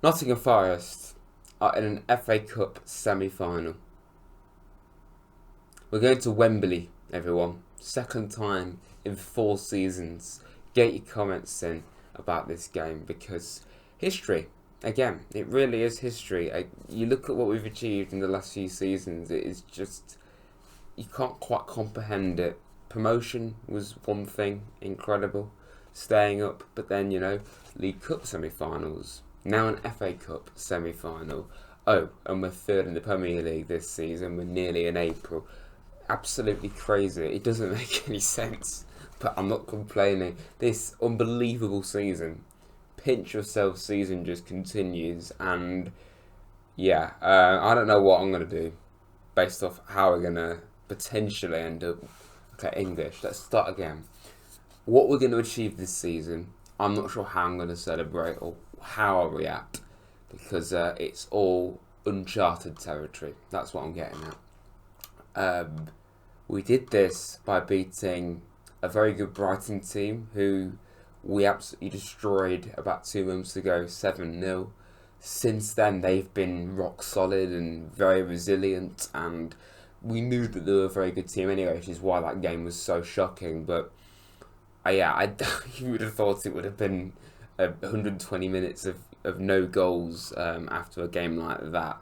Nottingham Forest are in an FA Cup semi-final. We're going to Wembley, everyone. Second time in 4 seasons. Get your comments in about this game because history. Again, it really is history. You look at what we've achieved in the last few seasons, it is just, you can't quite comprehend it. Promotion was one thing, incredible. Staying up, but then, League Cup semi-finals. Now an FA Cup semi-final. Oh, and we're third in the Premier League this season. We're nearly in April. Absolutely crazy. It doesn't make any sense, but I'm not complaining. This unbelievable season, pinch yourself season just continues, and yeah, I don't know what I'm going to do based off how we're going to potentially end up. Okay, English, let's start again. What we're going to achieve this season, I'm not sure how I'm going to celebrate or how I'll react, because it's all uncharted territory. That's what I'm getting at. We did this by beating a very good Brighton team who we absolutely destroyed about 2 months ago, 7-0. Since then, they've been rock solid and very resilient, and we knew that they were a very good team anyway, which is why that game was so shocking. But I would have thought it would have been 120 minutes of no goals after a game like that.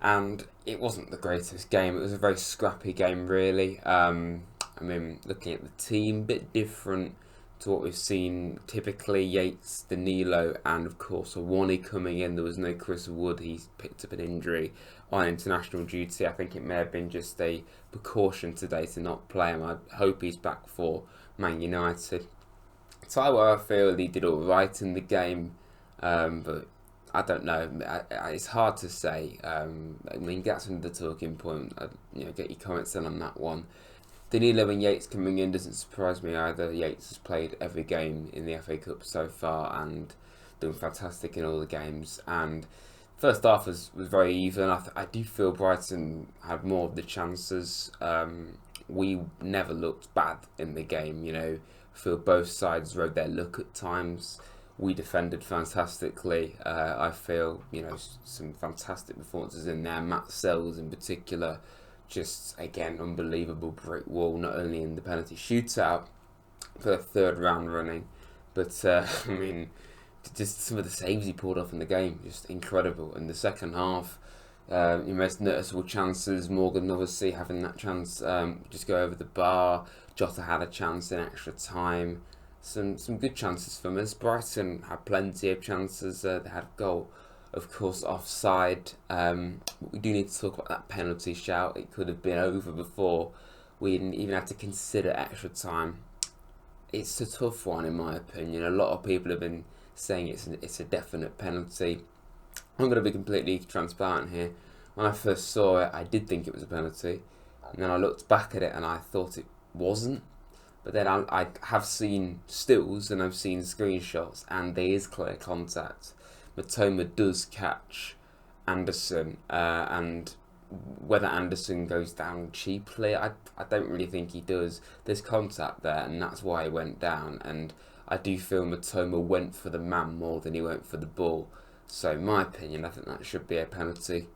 And it wasn't the greatest game. It was a very scrappy game, really. Looking at the team, a bit different to what we've seen typically. Yates, Danilo, and of course Awani coming in. There was no Chris Wood. He picked up an injury on international duty. I think it may have been just a precaution today to not play him. I hope he's back for Man United. Taiwo, I feel he did all right in the game, but I don't know. It's hard to say. That's another talking point. Get your comments in on that one. Danilo and Yates coming in doesn't surprise me either. Yates has played every game in the FA Cup so far and doing fantastic in all the games. And first half was very even. I do feel Brighton had more of the chances. We never looked bad in the game. I feel both sides rode their luck at times. We defended fantastically. I feel, some fantastic performances in there. Matt Sells in particular, just, again, unbelievable brick wall, not only in the penalty shootout for the 3rd round running, but, just some of the saves he pulled off in the game, just incredible. In the second half, your most noticeable chances, Morgan obviously having that chance just go over the bar. Jota had a chance in extra time. Some good chances from us. Brighton had plenty of chances. They had a goal, of course, offside. We do need to talk about that penalty shout. It could have been over before we even had to consider extra time. It's a tough one in my opinion. A lot of people have been saying it's a definite penalty. I'm going to be completely transparent here. When I first saw it, I did think it was a penalty. And then I looked back at it and I thought it wasn't. But then I have seen stills and I've seen screenshots and there is clear contact. Matoma does catch Anderson, and whether Anderson goes down cheaply, I don't really think he does. There's contact there and that's why he went down. And I do feel Matoma went for the man more than he went for the ball. So in my opinion, I think that should be a penalty.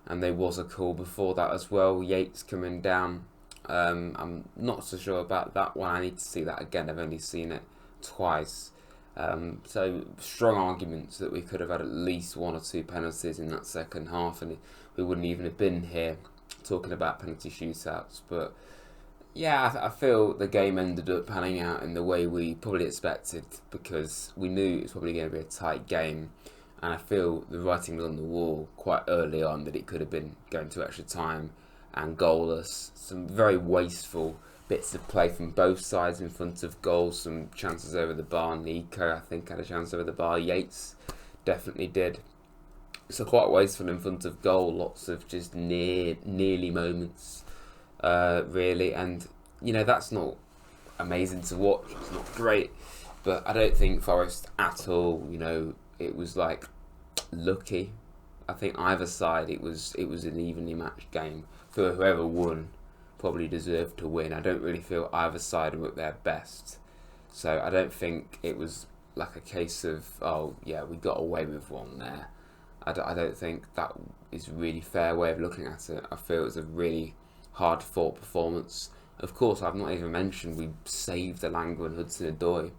And there was a call before that as well. Yates coming down. I'm not so sure about that one. I need to see that again. I've only seen it twice. So strong arguments that we could have had at least 1 or 2 penalties in that second half, and we wouldn't even have been here talking about penalty shootouts. But yeah, I feel the game ended up panning out in the way we probably expected, because we knew it was probably going to be a tight game. And I feel the writing was on the wall quite early on that it could have been going to extra time and goalless. Some very wasteful bits of play from both sides in front of goals. Some chances over the bar. Nico, I think, had a chance over the bar. Yates definitely did. So quite wasteful in front of goal. Lots of just nearly moments, really. And, that's not amazing to watch. It's not great. But I don't think Forest at all, it was like lucky. I think either side it was an evenly matched game. For whoever won probably deserved to win. I don't really feel either side were at their best. So I don't think it was like a case of, oh yeah, we got away with one there. I don't think that is a really fair way of looking at it. I feel it was a really hard fought performance. Of course, I've not even mentioned we saved the Langer and Hudson-Odoi.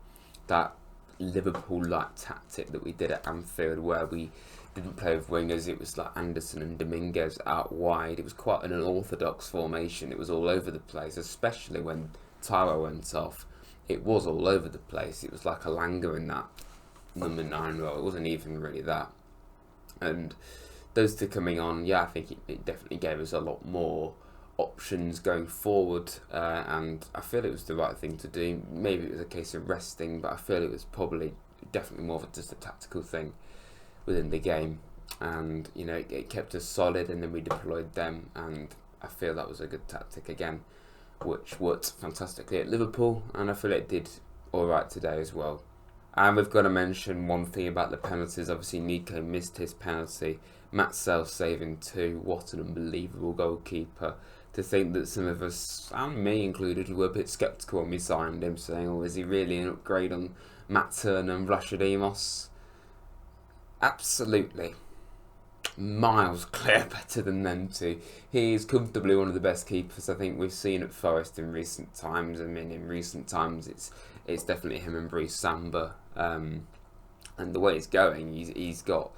That Liverpool-like tactic that we did at Anfield, where we didn't play with wingers, it was like Anderson and Dominguez out wide. It was quite an unorthodox formation. It was all over the place, especially when Tyro went off. It was all over the place. It was like a Langer in that number 9 role. It wasn't even really that. And those two coming on, yeah, I think it definitely gave us a lot more options going forward, and I feel it was the right thing to do. Maybe it was a case of resting, but I feel it was probably definitely more of just a tactical thing within the game. And you know, it kept us solid, and then we deployed them, and I feel that was a good tactic again, which worked fantastically at Liverpool, and I feel it did alright today as well. And we've got to mention one thing about the penalties. Obviously, Nico missed his penalty. Matt Sells saving 2. What an unbelievable goalkeeper. To think that some of us, and me included, were a bit sceptical when we signed him, saying, oh, is he really an upgrade on Matt Turner and Vlachodimos? Absolutely. Miles clear better than them two. He is comfortably one of the best keepers I think we've seen at Forest in recent times. I mean, in recent times, it's definitely him and Bruce Samba. And the way it's going, he's got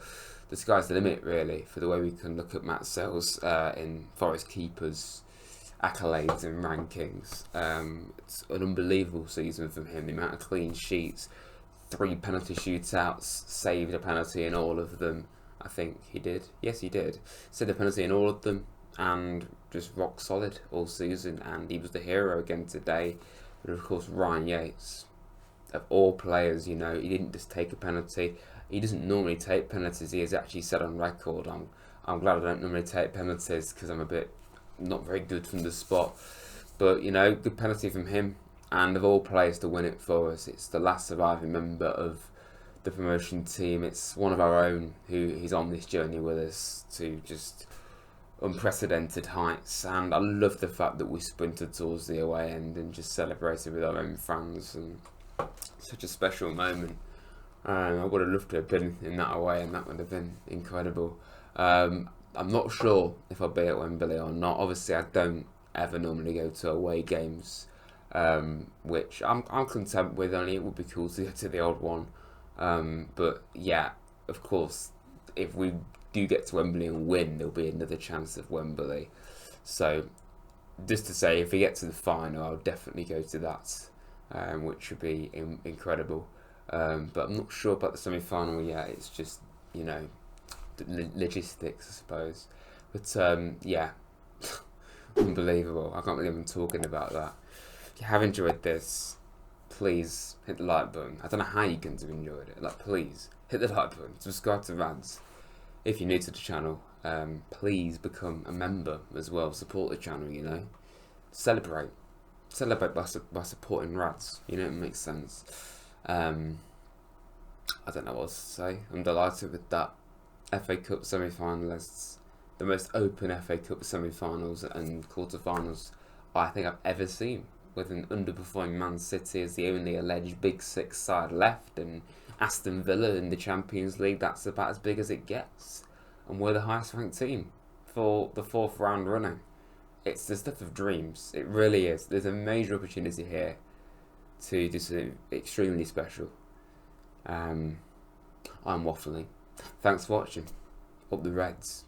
the sky's the limit really for the way we can look at Matt Sells in Forest keepers accolades and rankings. It's an unbelievable season from him. The amount of clean sheets, 3 penalty shootouts, saved a penalty in all of them. I think he did. Yes, he did. Saved a penalty in all of them, and just rock solid all season. And he was the hero again today. But of course, Ryan Yates, of all players, you know, he didn't just take a penalty. He doesn't normally take penalties. He has actually said on record, I'm glad I don't normally take penalties because I'm a bit not very good from the spot. But, you know, good penalty from him. And of all players to win it for us, it's the last surviving member of the promotion team. It's one of our own who is on this journey with us to just unprecedented heights. And I love the fact that we sprinted towards the away end and just celebrated with our own fans. And such a special moment. I would have loved to have been in that away, and that would have been incredible. I'm not sure if I'll be at Wembley or not. Obviously, I don't ever normally go to away games, which I'm content with. Only it would be cool to go to the old one. But yeah, of course, if we do get to Wembley and win, there'll be another chance of Wembley. So, just to say, if we get to the final, I'll definitely go to that, which would be incredible. But I'm not sure about the semi-final yet. It's just, you know, logistics, I suppose. But yeah, unbelievable. I can't believe I'm talking about that. If you have enjoyed this, please hit the like button. I don't know how you can have enjoyed it. Like, please hit the like button. Subscribe to Rads. If you're new to the channel, please become a member as well. Support the channel, you know. Celebrate by supporting Rads. You know, it makes sense. I don't know what else to say. I'm delighted with that. FA Cup semi-finalists, the most open FA Cup semi-finals and quarter-finals I think I've ever seen, with an underperforming Man City as the only alleged Big Six side left, and Aston Villa in the Champions League. That's about as big as it gets, and we're the highest ranked team for the 4th round running. It's the stuff of dreams. It really is. There's a major opportunity here to do something extremely special. I'm waffling. Thanks for watching. Up the Reds.